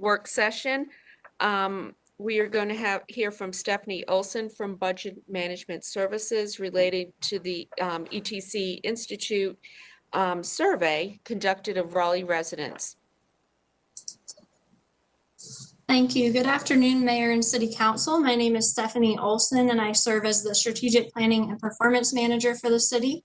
work session. We are going to hear from Stephanie Olson from Budget Management Services related to the ETC Institute survey conducted of Raleigh residents. Thank you. Good afternoon, Mayor and City Council. My name is Stephanie Olson, and I serve as the Strategic Planning and Performance Manager for the city.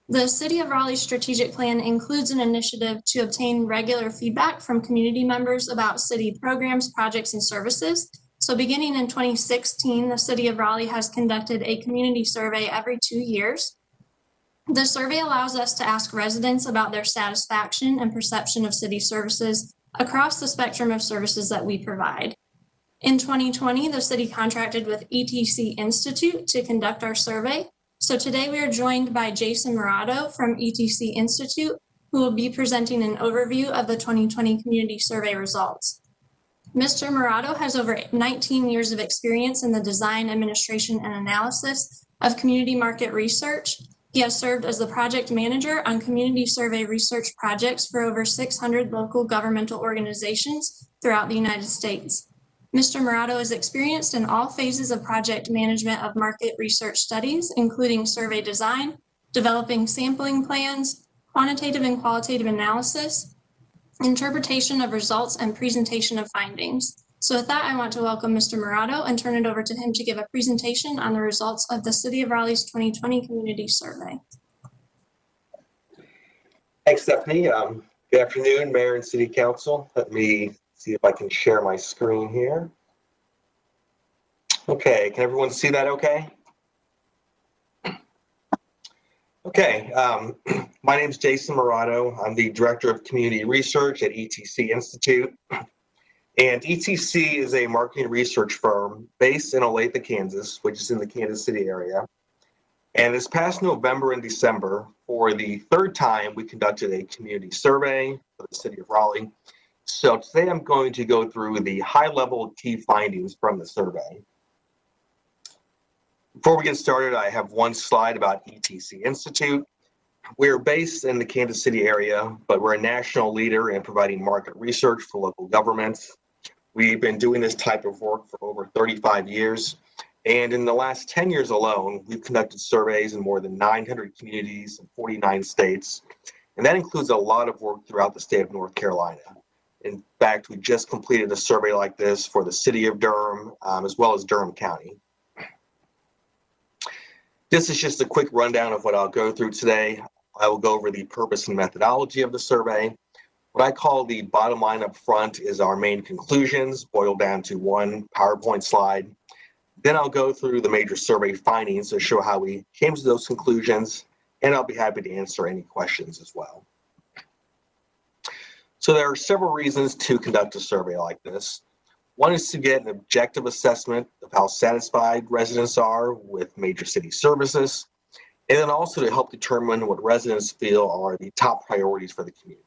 The City of Raleigh Strategic Plan includes an initiative to obtain regular feedback from community members about city programs, projects, and services. So beginning in 2016, the City of Raleigh has conducted a community survey every 2 years. The survey allows us to ask residents about their satisfaction and perception of city services across the spectrum of services that we provide. In 2020, the city contracted with ETC Institute to conduct our survey. So today we are joined by Jason Murado from ETC Institute, who will be presenting an overview of the 2020 community survey results. Mr. Murado has over 19 years of experience in the design, administration, and analysis of community market research. He has served as the project manager on community survey research projects for over 600 local governmental organizations throughout the United States. Mr. Murado is experienced in all phases of project management of market research studies, including survey design, developing sampling plans, quantitative and qualitative analysis, interpretation of results, and presentation of findings. So with that, I want to welcome Mr. Murado and turn it over to him to give a presentation on the results of the City of Raleigh's 2020 Community Survey. Thanks, Stephanie. Good afternoon, Mayor and City Council. Let me see if I can share my screen here. Okay, can everyone see that okay? Okay, my name is Jason Murado. I'm the Director of Community Research at ETC Institute. And ETC is a marketing research firm based in Olathe, Kansas, which is in the Kansas City area. And this past November and December, for the third time, we conducted a community survey for the City of Raleigh. So today I'm going to go through the high-level key findings from the survey. Before we get started, I have one slide about ETC Institute. We're based in the Kansas City area, but we're a national leader in providing market research for local governments. We've been doing this type of work for over 35 years. And in the last 10 years alone, we've conducted surveys in more than 900 communities in 49 states. And that includes a lot of work throughout the state of North Carolina. In fact, we just completed a survey like this for the city of Durham, as well as Durham County. This is just a quick rundown of what I'll go through today. I will go over the purpose and methodology of the survey. What I call the bottom line up front is our main conclusions, boiled down to one PowerPoint slide. Then I'll go through the major survey findings to show how we came to those conclusions, and I'll be happy to answer any questions as well. So there are several reasons to conduct a survey like this. One is to get an objective assessment of how satisfied residents are with major city services, and then also to help determine what residents feel are the top priorities for the community.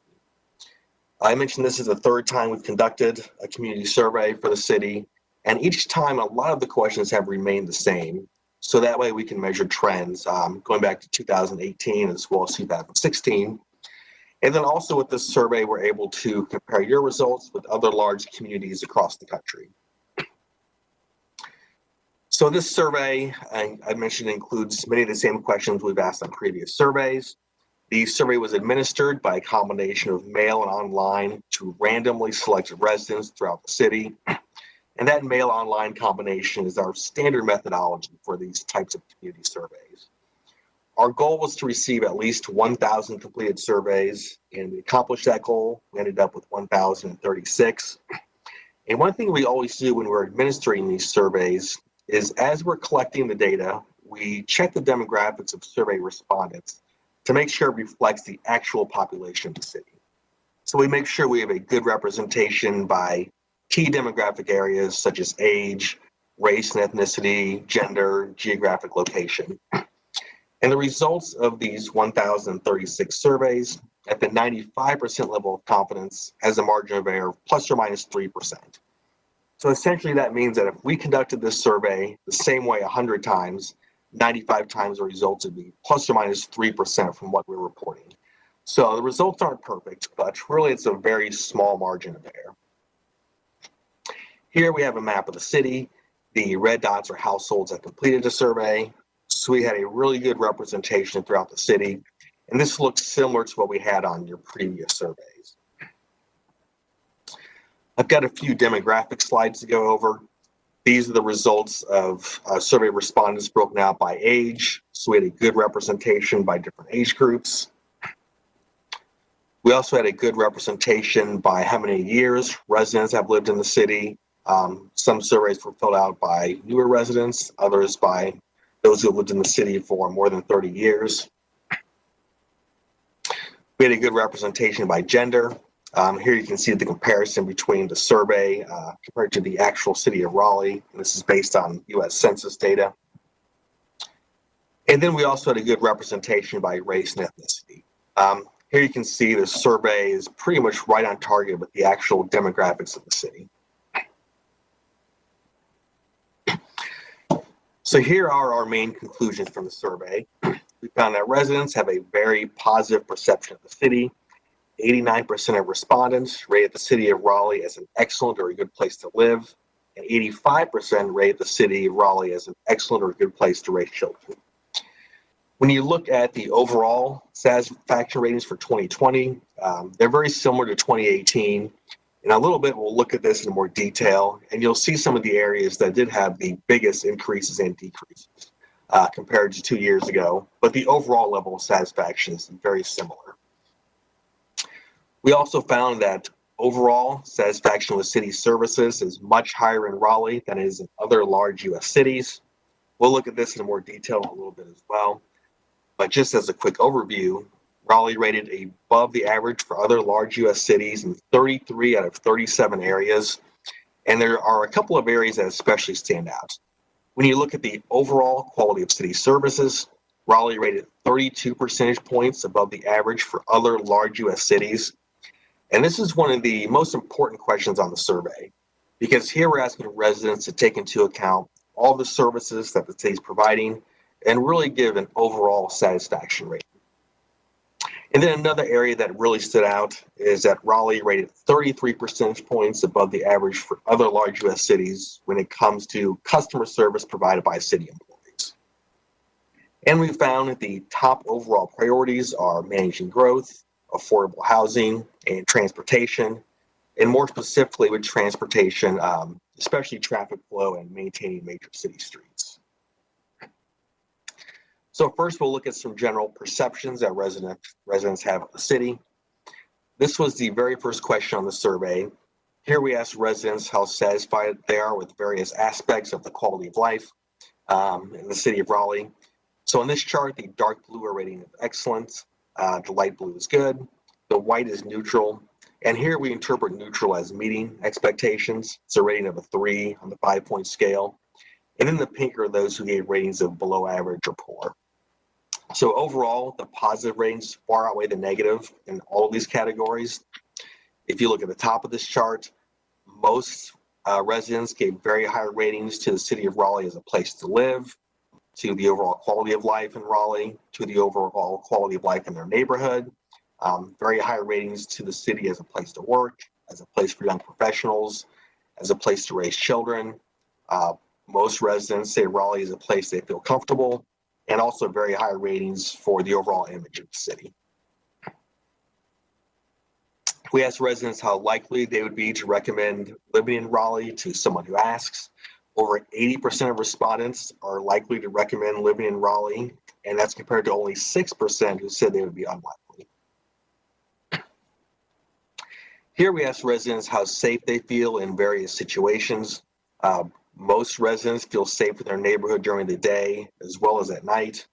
I mentioned this is the third time we've conducted a community survey for the city, and each time a lot of the questions have remained the same. So that way we can measure trends going back to 2018 as well as 2016. And then also with this survey, we're able to compare your results with other large communities across the country. So this survey, I mentioned, includes many of the same questions we've asked on previous surveys. The survey was administered by a combination of mail and online to randomly selected residents throughout the city. And that mail-online combination is our standard methodology for these types of community surveys. Our goal was to receive at least 1,000 completed surveys, and we accomplished that goal. We ended up with 1,036. And one thing we always do when we're administering these surveys is, as we're collecting the data, we check the demographics of survey respondents to make sure it reflects the actual population of the city. So we make sure we have a good representation by key demographic areas such as age, race and ethnicity, gender, geographic location. And the results of these 1,036 surveys at the 95% level of confidence has a margin of error of plus or minus 3%. So essentially that means that if we conducted this survey the same way 100 times, 95 times the results would be plus or minus 3% from what we're reporting. So the results aren't perfect, but really it's a very small margin of error. Here we have a map of the city. The red dots are households that completed the survey. So we had a really good representation throughout the city. And this looks similar to what we had on your previous surveys. I've got a few demographic slides to go over. These are the results of survey respondents broken out by age. So we had a good representation by different age groups. We also had a good representation by how many years residents have lived in the city. Some surveys were filled out by newer residents, others by those who have lived in the city for more than 30 years. We had a good representation by gender. Here you can see the comparison between the survey compared to the actual city of Raleigh. And this is based on U.S. Census data. And then we also had a good representation by race and ethnicity. Here you can see the survey is pretty much right on target with the actual demographics of the city. So here are our main conclusions from the survey. We found that residents have a very positive perception of the city. 89% of respondents rated the city of Raleigh as an excellent or a good place to live, and 85% rated the city of Raleigh as an excellent or a good place to raise children. When you look at the overall satisfaction ratings for 2020, they're very similar to 2018. In a little bit, we'll look at this in more detail, and you'll see some of the areas that did have the biggest increases and decreases compared to 2 years ago, but the overall level of satisfaction is very similar. We also found that overall satisfaction with city services is much higher in Raleigh than it is in other large U.S. cities. We'll look at this in more detail in a little bit as well. But just as a quick overview, Raleigh rated above the average for other large U.S. cities in 33 out of 37 areas. And there are a couple of areas that especially stand out. When you look at the overall quality of city services, Raleigh rated 32 percentage points above the average for other large U.S. cities. And this is one of the most important questions on the survey, because here we're asking residents to take into account all the services that the city is providing and really give an overall satisfaction rating. And then another area that really stood out is that Raleigh rated 33 percentage points above the average for other large U.S. cities when it comes to customer service provided by city employees. And we found that the top overall priorities are managing growth, affordable housing, and transportation, and more specifically with transportation, especially traffic flow and maintaining major city streets. So first, we'll look at some general perceptions that residents have of the city. This was the very first question on the survey. Here we asked residents how satisfied they are with various aspects of the quality of life in the city of Raleigh. So in this chart, the dark blue are rating of excellent, the light blue is good, the white is neutral, and here we interpret neutral as meeting expectations. It's a rating of a 3 on the 5-point scale. And then the pink are those who gave ratings of below average or poor. So overall, the positive ratings far outweigh the negative in all of these categories. If you look at the top of this chart, most residents gave very high ratings to the city of Raleigh as a place to live, to the overall quality of life in Raleigh, to the overall quality of life in their neighborhood. Very high ratings to the city as a place to work, as a place for young professionals, as a place to raise children. Most residents say Raleigh is a place they feel comfortable, and also very high ratings for the overall image of the city. We asked residents how likely they would be to recommend living in Raleigh to someone who asks. Over 80% of respondents are likely to recommend living in Raleigh, and that's compared to only 6% who said they would be unlikely. Here we asked residents how safe they feel in various situations. Most residents feel safe in their neighborhood during the day as well as at night.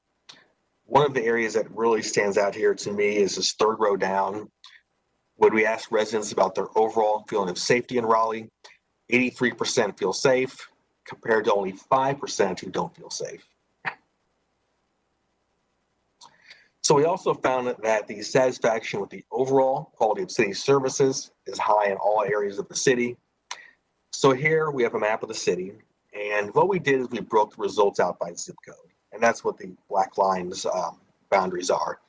One of the areas that really stands out here to me is this third row down. When we asked residents about their overall feeling of safety in Raleigh, 83% feel safe, compared to only 5% who don't feel safe. So we also found that the satisfaction with the overall quality of city services is high in all areas of the city. So here we have a map of the city, and what we did is we broke the results out by zip code, and that's what the black lines boundaries are.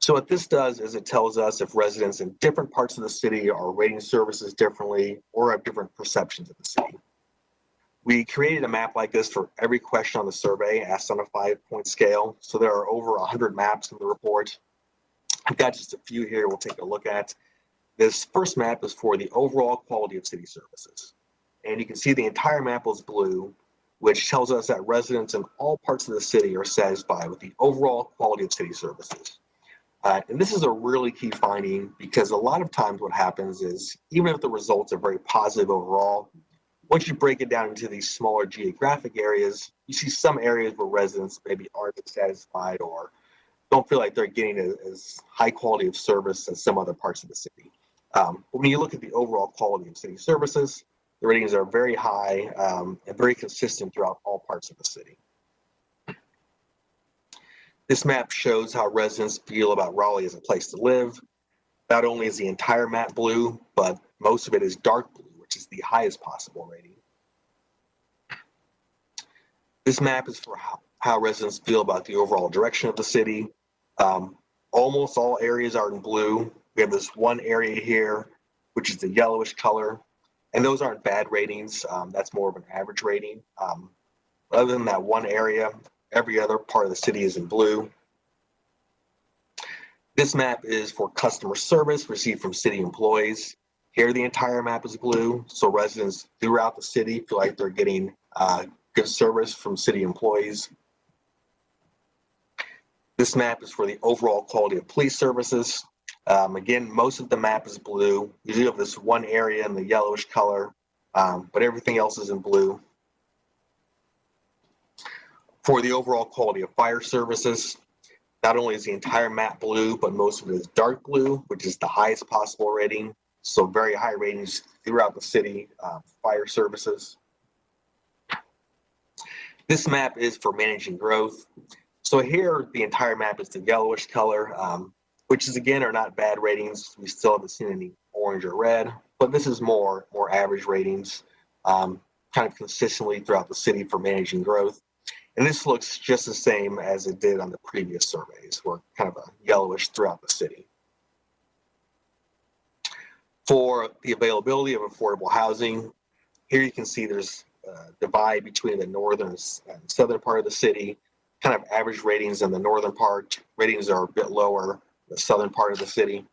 So what this does is it tells us if residents in different parts of the city are rating services differently or have different perceptions of the city. We created a map like this for every question on the survey asked on a 5-point scale. So there are over 100 maps in the report. I've got just a few here we'll take a look at. This first map is for the overall quality of city services. And you can see the entire map is blue, which tells us that residents in all parts of the city are satisfied with the overall quality of city services. And this is a really key finding because a lot of times what happens is even if the results are very positive overall, once you break it down into these smaller geographic areas, you see some areas where residents maybe aren't as satisfied or don't feel like they're getting as high quality of service as some other parts of the city. But when you look at the overall quality of city services, the ratings are very high and very consistent throughout all parts of the city. This map shows how residents feel about Raleigh as a place to live. Not only is the entire map blue, but most of it is dark blue, which is the highest possible rating. This map is for how residents feel about the overall direction of the city. Almost all areas are in blue. We have this one area here, which is the yellowish color, and those aren't bad ratings. That's more of an average rating. Other than that one area, every other part of the city is in blue. This map is for customer service received from city employees. Here, the entire map is blue, so residents throughout the city feel like they're getting good service from city employees. This map is for the overall quality of police services. Again, most of the map is blue. You do have this one area in the yellowish color, but everything else is in blue. For the overall quality of fire services, not only is the entire map blue, but most of it is dark blue, which is the highest possible rating. So very high ratings throughout the city, fire services. This map is for managing growth. So here, the entire map is the yellowish color, which is again are not bad ratings. We still haven't seen any orange or red, but this is more average ratings, kind of consistently throughout the city for managing growth. And this looks just the same as it did on the previous surveys. We're kind of a yellowish throughout the city. For the availability of affordable housing, here you can see there's a divide between the northern and southern part of the city, kind of average ratings in the northern part. Ratings are a bit lower in the southern part of the city.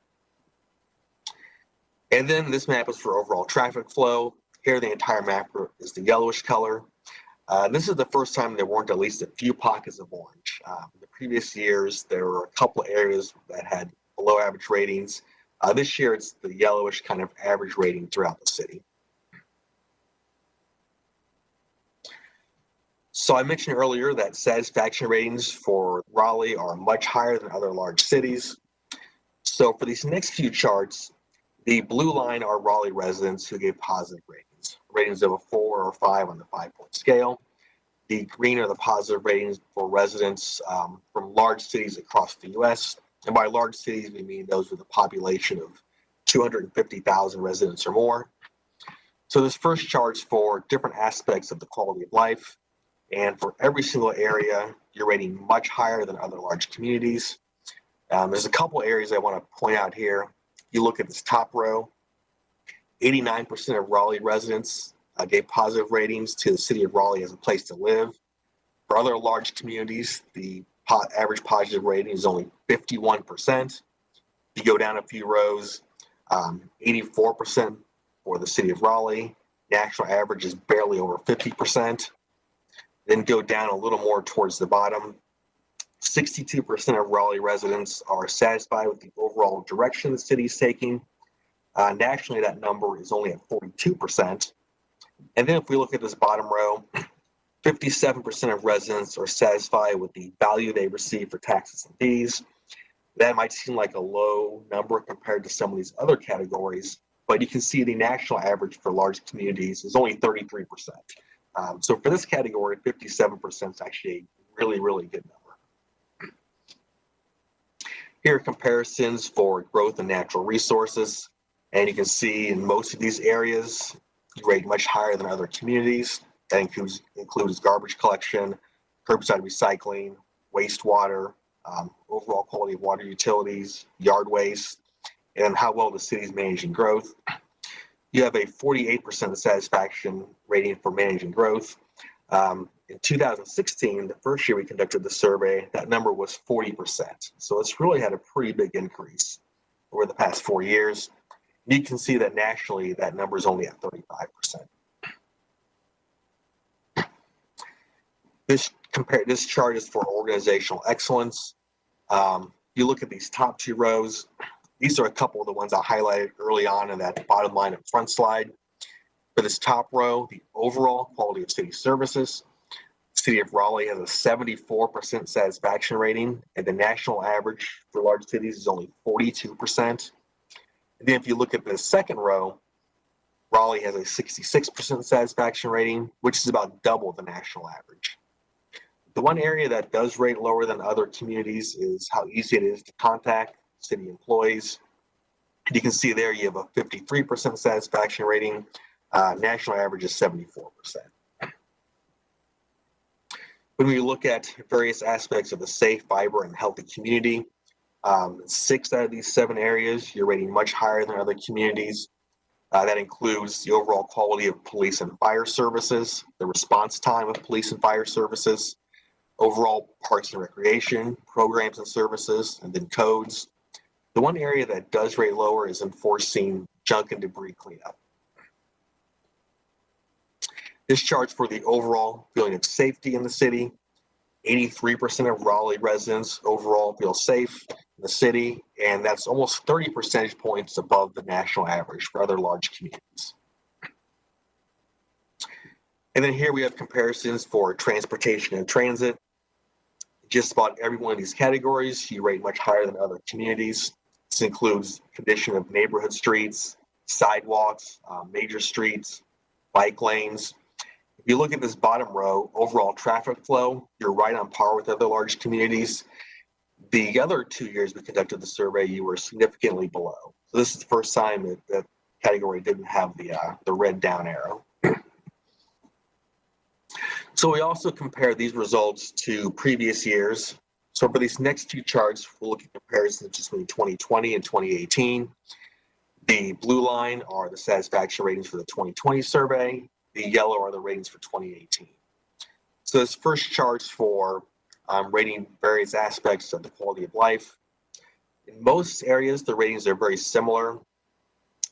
And then this map is for overall traffic flow. Here the entire map is the yellowish color. This is the first time there weren't at least a few pockets of orange. In the previous years, there were a couple of areas that had below average ratings. This year, it's the yellowish kind of average rating throughout the city. So I mentioned earlier that satisfaction ratings for Raleigh are much higher than other large cities. So for these next few charts, the blue line are Raleigh residents who gave positive ratings of a 4 or 5 on the 5-point scale. The green are the positive ratings for residents from large cities across the U.S. And by large cities, we mean those with a population of 250,000 residents or more. So this first chart's for different aspects of the quality of life. And for every single area, you're rating much higher than other large communities. There's a couple areas I want to point out here. You look at this top row, 89% of Raleigh residents gave positive ratings to the city of Raleigh as a place to live. For other large communities, the average positive rating is only 51%. If you go down a few rows, 84% for the city of Raleigh. National average is barely over 50%. Then go down a little more towards the bottom. 62% of Raleigh residents are satisfied with the overall direction the city is taking. Nationally, that number is only at 42%. And then if we look at this bottom row, 57% of residents are satisfied with the value they receive for taxes and fees. That might seem like a low number compared to some of these other categories, but you can see the national average for large communities is only 33%. So for this category, 57% is actually a really, really good number. Here are comparisons for growth and natural resources. And you can see in most of these areas, you rate much higher than other communities. That includes garbage collection, curbside recycling, wastewater, overall quality of water utilities, yard waste, and how well the city is managing growth. You have a 48% satisfaction rating for managing growth. In 2016, the first year we conducted the survey, that number was 40%. So it's really had a pretty big increase over the past 4 years. You can see that nationally, that number is only at 35%. This chart is for organizational excellence. You look at these top two rows. These are a couple of the ones I highlighted early on in that bottom line and front slide. For this top row, the overall quality of city services, the city of Raleigh has a 74% satisfaction rating, and the national average for large cities is only 42%. And then if you look at the second row, Raleigh has a 66% satisfaction rating, which is about double the national average. The one area that does rate lower than other communities is how easy it is to contact city employees. And you can see there you have a 53% satisfaction rating. National average is 74%. When we look at various aspects of a safe, vibrant, and healthy community, 6 out of these 7 areas you're rating much higher than other communities. That includes the overall quality of police and fire services, the response time of police and fire services, overall parks and recreation, programs and services, and then codes. The one area that does rate lower is enforcing junk and debris cleanup. This chart's for the overall feeling of safety in the city. 83% of Raleigh residents overall feel safe in the city, and that's almost 30 percentage points above the national average for other large communities. And then here we have comparisons for transportation and transit. Just about every one of these categories you rate much higher than other communities. This includes condition of neighborhood streets, sidewalks, major streets, bike lanes. If you look at this bottom row, overall traffic flow, you're right on par with other large communities. The other 2 years we conducted the survey, you were significantly below. So this is the first time that that category didn't have the red down arrow. So we also compare these results to previous years. So for these next 2 charts, we'll look at comparisons between 2020 and 2018. The blue line are the satisfaction ratings for the 2020 survey. The yellow are the ratings for 2018. So this first chart's for rating various aspects of the quality of life. In most areas, the ratings are very similar.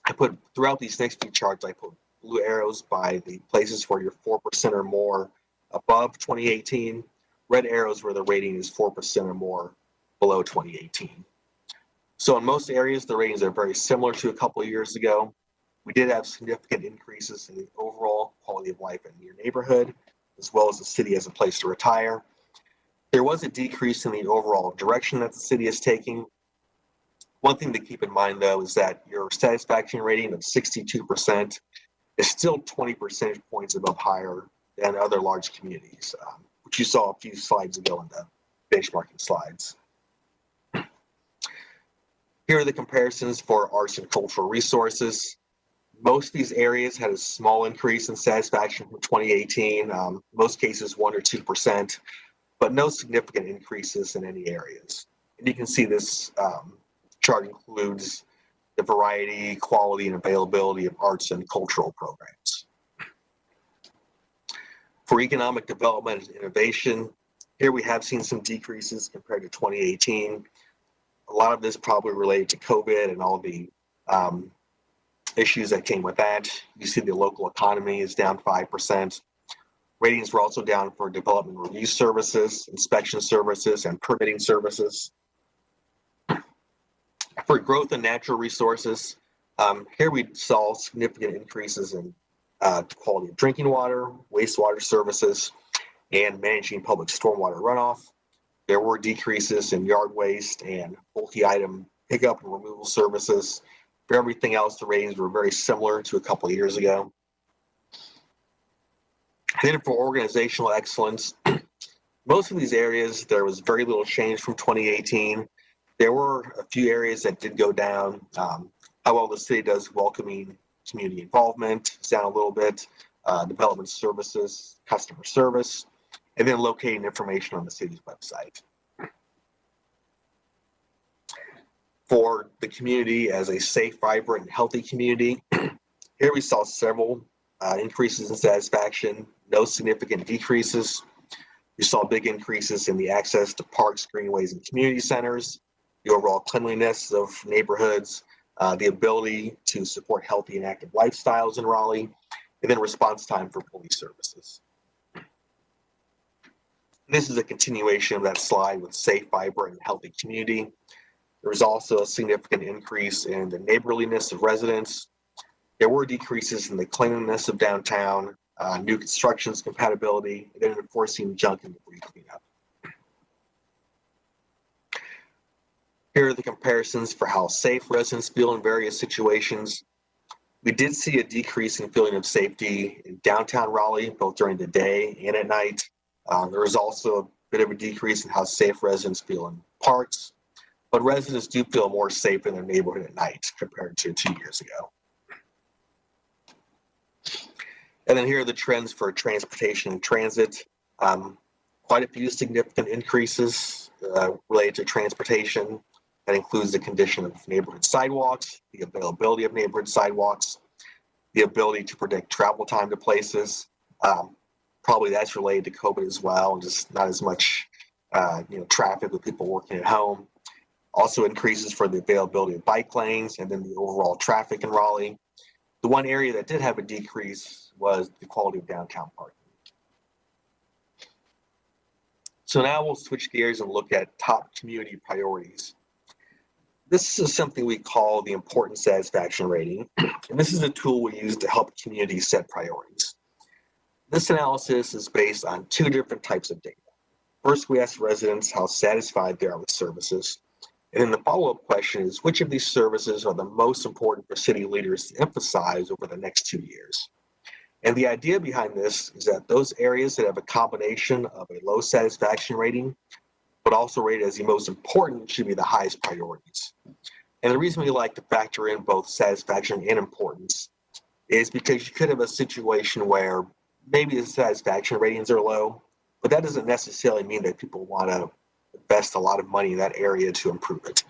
I put throughout these next few charts, I put blue arrows by the places where you're 4% or more above 2018. Red arrows where the rating is 4% or more below 2018. So in most areas, the ratings are very similar to a couple of years ago. We did have significant increases in the overall quality of life in your neighborhood, as well as the city as a place to retire. There was a decrease in the overall direction that the city is taking. One thing to keep in mind, though, is that your satisfaction rating of 62% is still 20 percentage points above higher than other large communities, which you saw a few slides ago in the benchmarking slides. Here are the comparisons for arts and cultural resources. Most of these areas had a small increase in satisfaction from 2018, most cases 1 or 2%, but no significant increases in any areas. And you can see this chart includes the variety, quality, and availability of arts and cultural programs. For economic development and innovation, here we have seen some decreases compared to 2018. A lot of this probably related to COVID and all the issues that came with that. You see the local economy is down 5%. Ratings were also down for development review services, inspection services, and permitting services. For growth and natural resources, here we saw significant increases in quality of drinking water, wastewater services, and managing public stormwater runoff. There were decreases in yard waste and bulky item pickup and removal services. For everything else, the ratings were very similar to a couple of years ago. And then for organizational excellence, most of these areas, there was very little change from 2018. There were a few areas that did go down. How well the city does welcoming community involvement is down a little bit, development services, customer service, and then locating information on the city's website. For the community as a safe, vibrant, and healthy community, here we saw several increases in satisfaction, no significant decreases. We saw big increases in the access to parks, greenways, and community centers, the overall cleanliness of neighborhoods, the ability to support healthy and active lifestyles in Raleigh, and then response time for police services. This is a continuation of that slide with safe, vibrant, and healthy community. There was also a significant increase in the neighborliness of residents. There were decreases in the cleanliness of downtown, new construction's compatibility, and then enforcing junk and debris cleanup. Here are the comparisons for how safe residents feel in various situations. We did see a decrease in feeling of safety in downtown Raleigh, both during the day and at night. There was also a bit of a decrease in how safe residents feel in parks, but residents do feel more safe in their neighborhood at night compared to 2 years ago. And then here are the trends for transportation and transit. Quite a few significant increases related to transportation. That includes the condition of neighborhood sidewalks, the availability of neighborhood sidewalks, the ability to predict travel time to places. Probably that's related to COVID as well, and just not as much traffic with people working at home. Also increases for the availability of bike lanes and then the overall traffic in Raleigh. The one area that did have a decrease was the quality of downtown parking. So now we'll switch gears and look at top community priorities. This is something we call the important satisfaction rating, and this is a tool we use to help communities set priorities. This analysis is based on two different types of data. First, we ask residents how satisfied they are with services. And then the follow-up question is, which of these services are the most important for city leaders to emphasize over the next 2 years? And the idea behind this is that those areas that have a combination of a low satisfaction rating, but also rated as the most important, should be the highest priorities. And the reason we like to factor in both satisfaction and importance is because you could have a situation where maybe the satisfaction ratings are low, but that doesn't necessarily mean that people want to invest a lot of money in that area to improve it.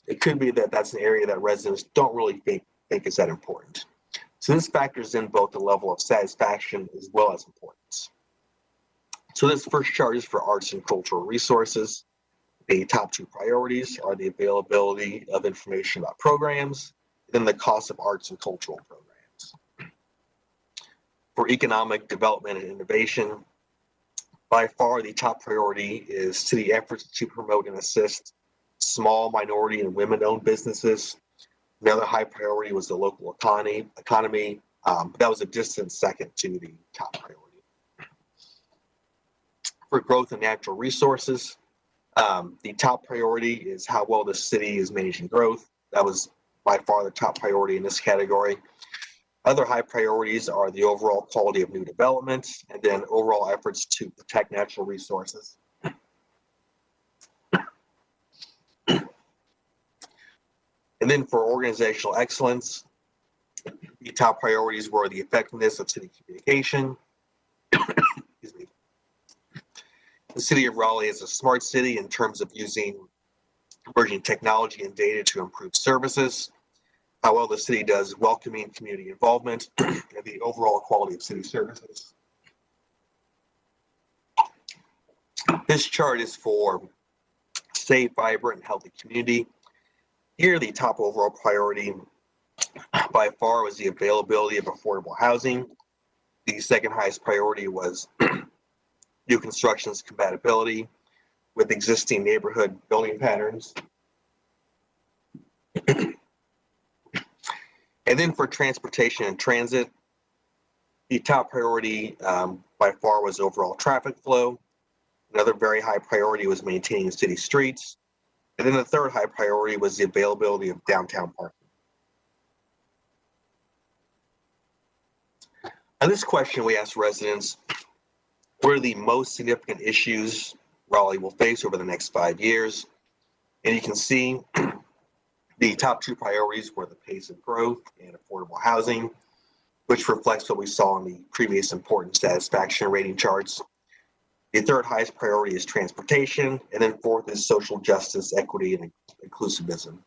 It could be that that's an area that residents don't really think is that important. So this factors in both the level of satisfaction as well as importance. So this first chart is for arts and cultural resources. The top two priorities are the availability of information about programs, and then the cost of arts and cultural programs. For economic development and innovation, by far the top priority is city efforts to promote and assist small, minority, and women-owned businesses. Another high priority was the local economy. But that was a distant second to the top priority. For growth and natural resources, the top priority is how well the city is managing growth. That was by far the top priority in this category. Other high priorities are the overall quality of new development and then overall efforts to protect natural resources. And then for organizational excellence, the top priorities were the effectiveness of city communication. Excuse me. The city of Raleigh is a smart city in terms of using emerging technology and data to improve services, how well the city does welcoming community involvement, and the overall quality of city services. This chart is for safe, vibrant, and healthy community. Here, the top overall priority by far was the availability of affordable housing. The second highest priority was new construction's compatibility with existing neighborhood building patterns. And then for transportation and transit, the top priority by far was overall traffic flow. Another very high priority was maintaining city streets. And then the third high priority was the availability of downtown parking. On this question, we asked residents, what are the most significant issues Raleigh will face over the next 5 years? And you can see the top two priorities were the pace of growth and affordable housing, which reflects what we saw in the previous important satisfaction rating charts. The third highest priority is transportation, and then fourth is social justice, equity, and inclusivism.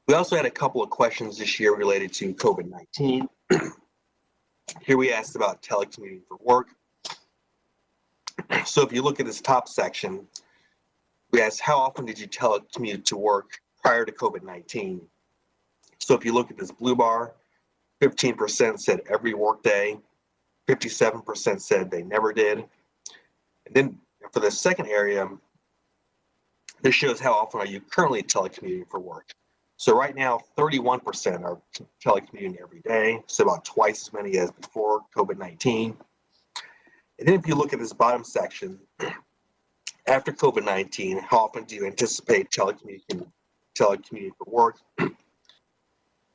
We also had a couple of questions this year related to COVID-19. Here we asked about telecommuting for work. So if you look at this top section, we asked, how often did you telecommute to work prior to COVID-19? So if you look at this blue bar, 15% said every workday, 57% said they never did. And then for the second area, this shows how often are you currently telecommuting for work. So right now, 31% are telecommuting every day, so about twice as many as before COVID-19. And then if you look at this bottom section, after COVID-19, how often do you anticipate telecommuting for work?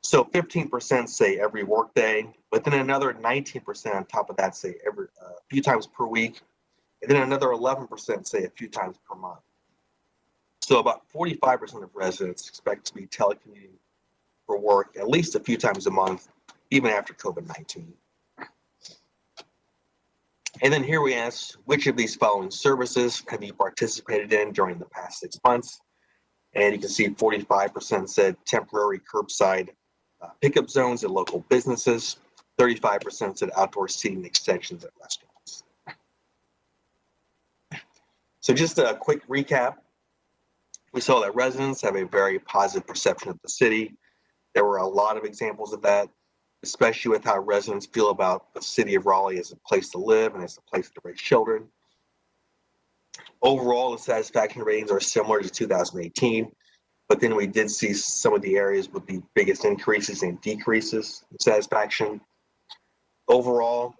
So 15% say every workday, but then another 19% on top of that say a few times per week, and then another 11% say a few times per month. So about 45% of residents expect to be telecommuting for work at least a few times a month, even after COVID-19. And then here we ask, which of these following services have you participated in during the past 6 months? And you can see 45% said temporary curbside pickup zones at local businesses, 35% said outdoor seating extensions at restaurants. So just a quick recap. We saw that residents have a very positive perception of the city. There were a lot of examples of that, especially with how residents feel about the city of Raleigh as a place to live and as a place to raise children. Overall, the satisfaction ratings are similar to 2018, but then we did see some of the areas with the biggest increases and decreases in satisfaction. Overall,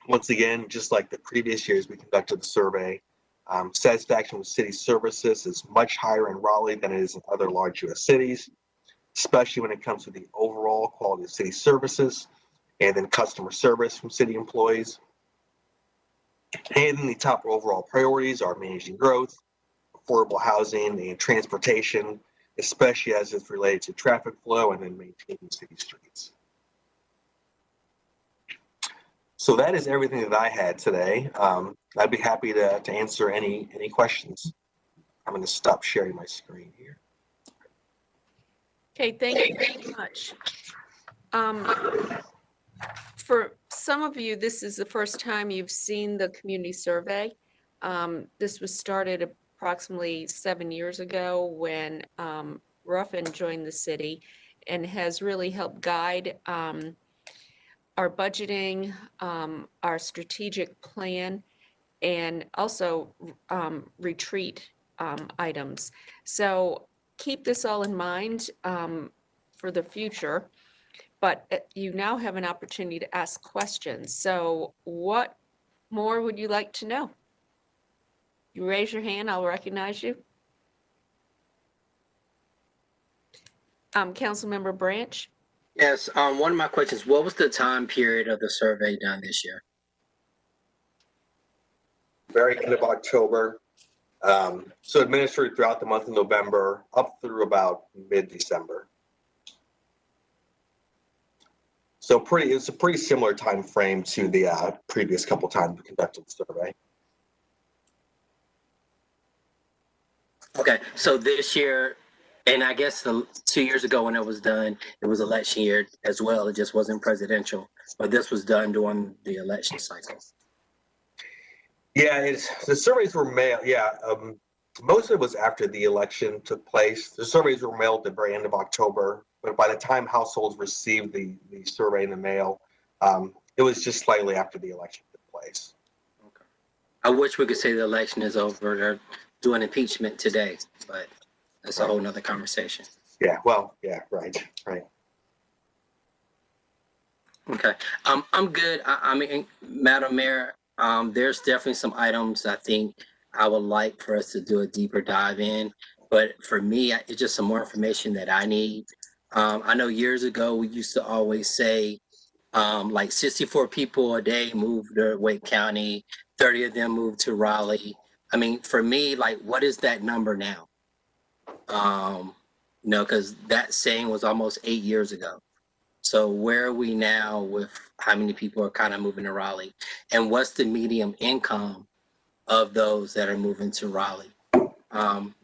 once again, just like the previous years we conducted the survey, satisfaction with city services is much higher in Raleigh than it is in other large U.S. cities, especially when it comes to the overall quality of city services and then customer service from city employees. And then the top overall priorities are managing growth, affordable housing, and transportation, especially as it's related to traffic flow and then maintaining city streets. So that is everything that I had today. I'd be happy to answer any questions. I'm going to stop sharing my screen here. Okay, thank you very much. For some of you, this is the first time you've seen the community survey. This was started approximately 7 years ago when Ruffin joined the city and has really helped guide our budgeting, our strategic plan, and also retreat items. So keep this all in mind for the future, but you now have an opportunity to ask questions. So what more would you like to know? You raise your hand, I'll recognize you. Councilmember Branch? Yes, one of my questions, what was the time period of the survey done this year? Very end of October. So administered throughout the month of November up through about mid-December. So it's a pretty similar time frame to the previous couple times we conducted the survey. Okay, so this year, and I guess 2 years ago when it was done, it was election year as well. It just wasn't presidential, but this was done during the election cycle. Yeah, the surveys were mailed. Yeah, most of it was after the election took place. The surveys were mailed at the very end of October, but by the time households received the survey in the mail, it was just slightly after the election took place. Okay. I wish we could say the election is over. They're doing impeachment today, but that's a whole nother conversation. Yeah, well, yeah, right. Okay, I'm good. I mean, Madam Mayor, there's definitely some items I think I would like for us to do a deeper dive in, but for me, it's just some more information that I need. I know years ago, we used to always say, like 64 people a day moved to Wake County, 30 of them moved to Raleigh. I mean, for me, like, what is that number now? Because that saying was almost 8 years ago. So where are we now with how many people are kind of moving to Raleigh? And what's the median income of those that are moving to Raleigh?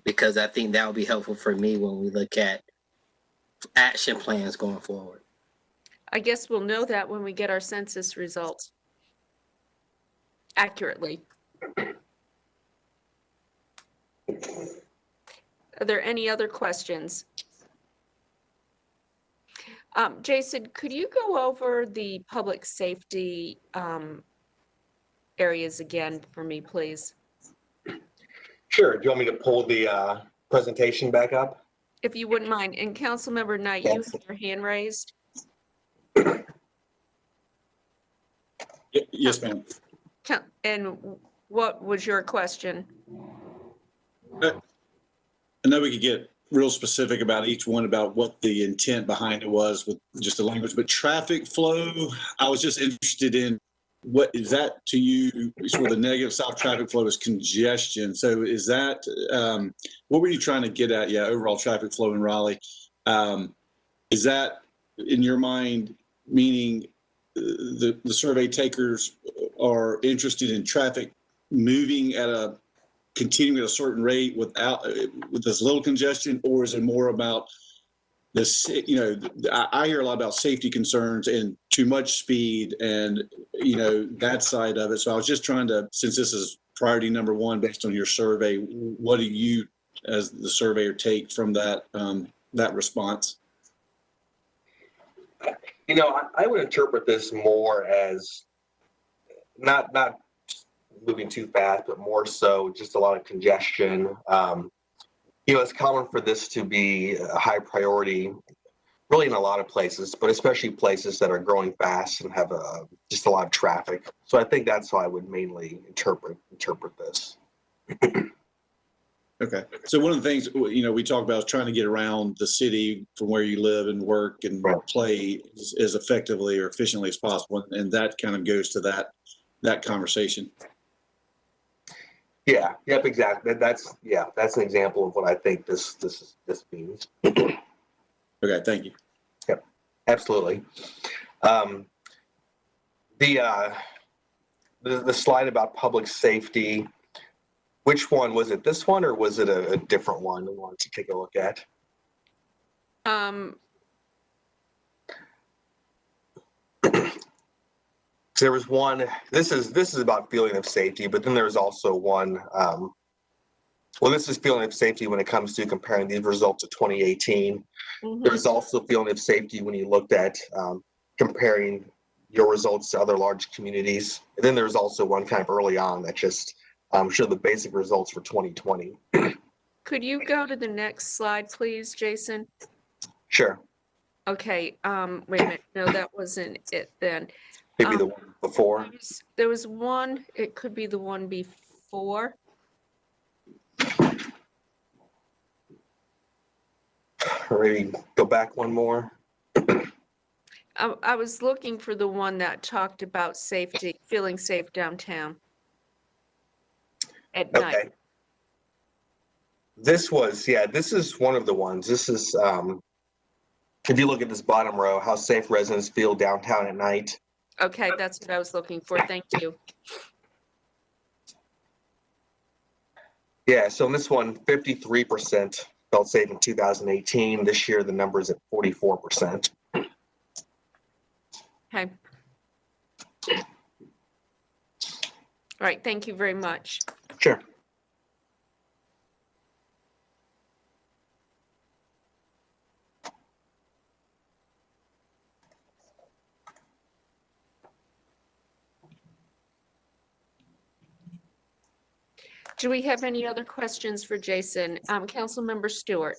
Because I think that would be helpful for me when we look at action plans going forward. I guess we'll know that when we get our census results accurately. Are there any other questions? Jason, could you go over the public safety areas again for me, please? Sure. Do you want me to pull the presentation back up? If you wouldn't mind. And Councilmember Knight, you have your hand raised. Yes, ma'am. And what was your question? I know we could get real specific about each one, about what the intent behind it was with just the language, but traffic flow, I was just interested in what is that to you, sort of the negative south traffic flow is congestion. So is that, what were you trying to get at? Yeah, overall traffic flow in Raleigh. Is that in your mind, meaning the survey takers are interested in traffic moving at a continuing at a certain rate with as little congestion, or is it more about this? You know, I hear a lot about safety concerns and too much speed, and that side of it. So I was just trying to, since this is priority number one based on your survey, what do you, as the surveyor, take from that that response? I would interpret this more as not moving too fast, but more so just a lot of congestion. It's common for this to be a high priority, really in a lot of places, but especially places that are growing fast and have just a lot of traffic. So I think that's how I would mainly interpret this. Okay. So one of the things, we talk about is trying to get around the city from where you live and work and play as effectively or efficiently as possible. And that kind of goes to that conversation. Yeah. Yep. Exactly. That's an example of what I think this means. Okay. Thank you. Yep. Absolutely. The slide about public safety, which one was it? This one, or was it a different one we wanted to take a look at? There was one. This is about feeling of safety, but then there's also one. This is feeling of safety when it comes to comparing these results to 2018. Mhm. There's also feeling of safety when you looked at comparing your results to other large communities. And then there's also one kind of early on that just showed the basic results for 2020. Could you go to the next slide, please, Jason? Sure. Okay. Wait a minute. No, that wasn't it then. Maybe the one before. There was one. It could be the one before. Or maybe go back one more. I was looking for the one that talked about safety, feeling safe downtown at night. Okay. This is one of the ones. This is, if you look at this bottom row, how safe residents feel downtown at night. Okay, that's what I was looking for. Thank you. Yeah, so in this one, 53% felt safe in 2018. This year, the number is at 44%. Okay. All right, thank you very much. Sure. Do we have any other questions for Jason? Councilmember Stewart.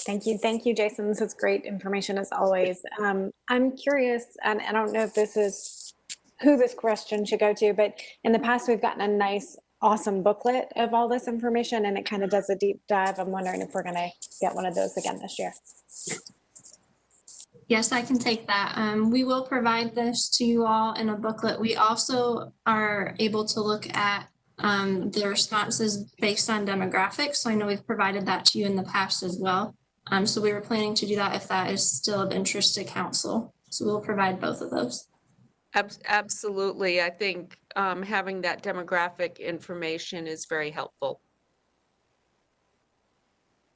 Thank you, Jason. This is great information as always. I'm curious, and I don't know if this is who this question should go to, but in the past we've gotten a nice, awesome booklet of all this information, and it kind of does a deep dive. I'm wondering if we're going to get one of those again this year. Yes, I can take that. We will provide this to you all in a booklet. We also are able to look at the responses based on demographics. So I know we've provided that to you in the past as well. So we were planning to do that if that is still of interest to council. So we'll provide both of those. Absolutely. I think having that demographic information is very helpful.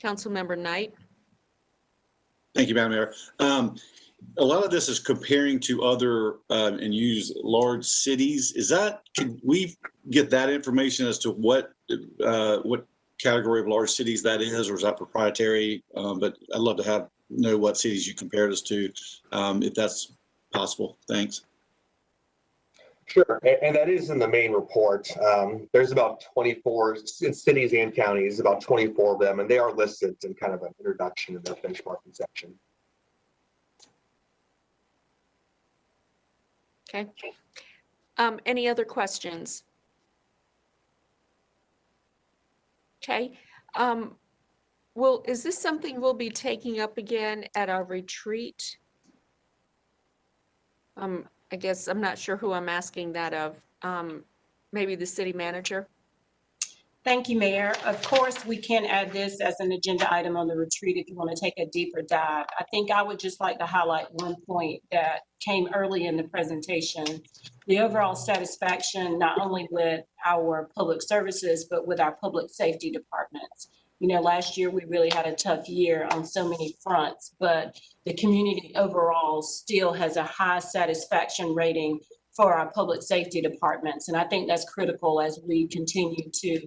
Councilmember Knight. Thank you, Madam Mayor. A lot of this is comparing to other and use large cities. Can we get that information as to what category of large cities that is, or is that proprietary? But I'd love to know what cities you compared us to, if that's possible. Thanks. Sure, and that is in the main report. There's about 24 cities and counties, about 24 of them, and they are listed in kind of an introduction in the benchmarking section. Okay. Any other questions? Okay. Is this something we'll be taking up again at our retreat? I guess I'm not sure who I'm asking that of. Maybe the city manager? Thank you, Mayor. Of course, we can add this as an agenda item on the retreat if you want to take a deeper dive. I think I would just like to highlight one point that came early in the presentation. The overall satisfaction, not only with our public services, but with our public safety departments. You know, last year we really had a tough year on so many fronts, but the community overall still has a high satisfaction rating for our public safety departments. And I think that's critical as we continue to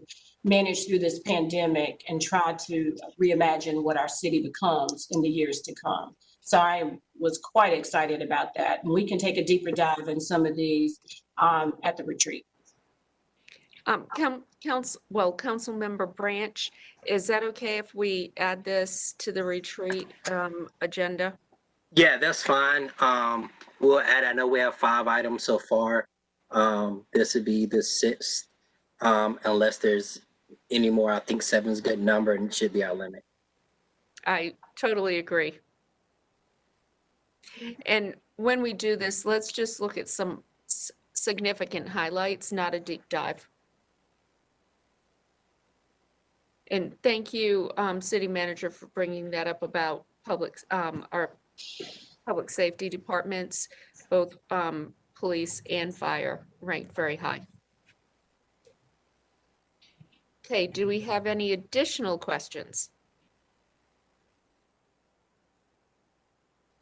manage through this pandemic and try to reimagine what our city becomes in the years to come. So I was quite excited about that. And we can take a deeper dive in some of these at the retreat. Councilmember Branch, is that okay if we add this to the retreat agenda? Yeah, that's fine. We'll add, I know we have 5 items so far. This would be the 6th, unless there's any more. I think 7 is a good number and it should be our limit. I totally agree. And when we do this, let's just look at some significant highlights, not a deep dive. And thank you, City Manager, for bringing that up about our public safety departments, both police and fire ranked very high. Okay, do we have any additional questions?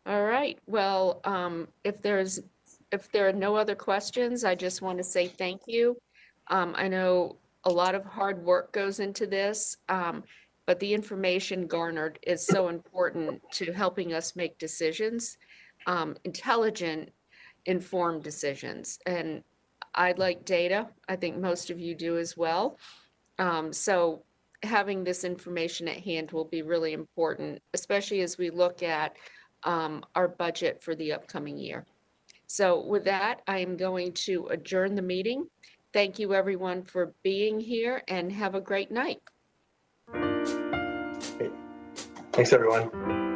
All right, well, if there are no other questions, I just want to say thank you. I know a lot of hard work goes into this, but the information garnered is so important to helping us make decisions, intelligent, informed decisions. And I like data. I think most of you do as well. So having this information at hand will be really important, especially as we look at our budget for the upcoming year. So with that, I am going to adjourn the meeting. Thank you, everyone, for being here, and have a great night. Thanks, everyone.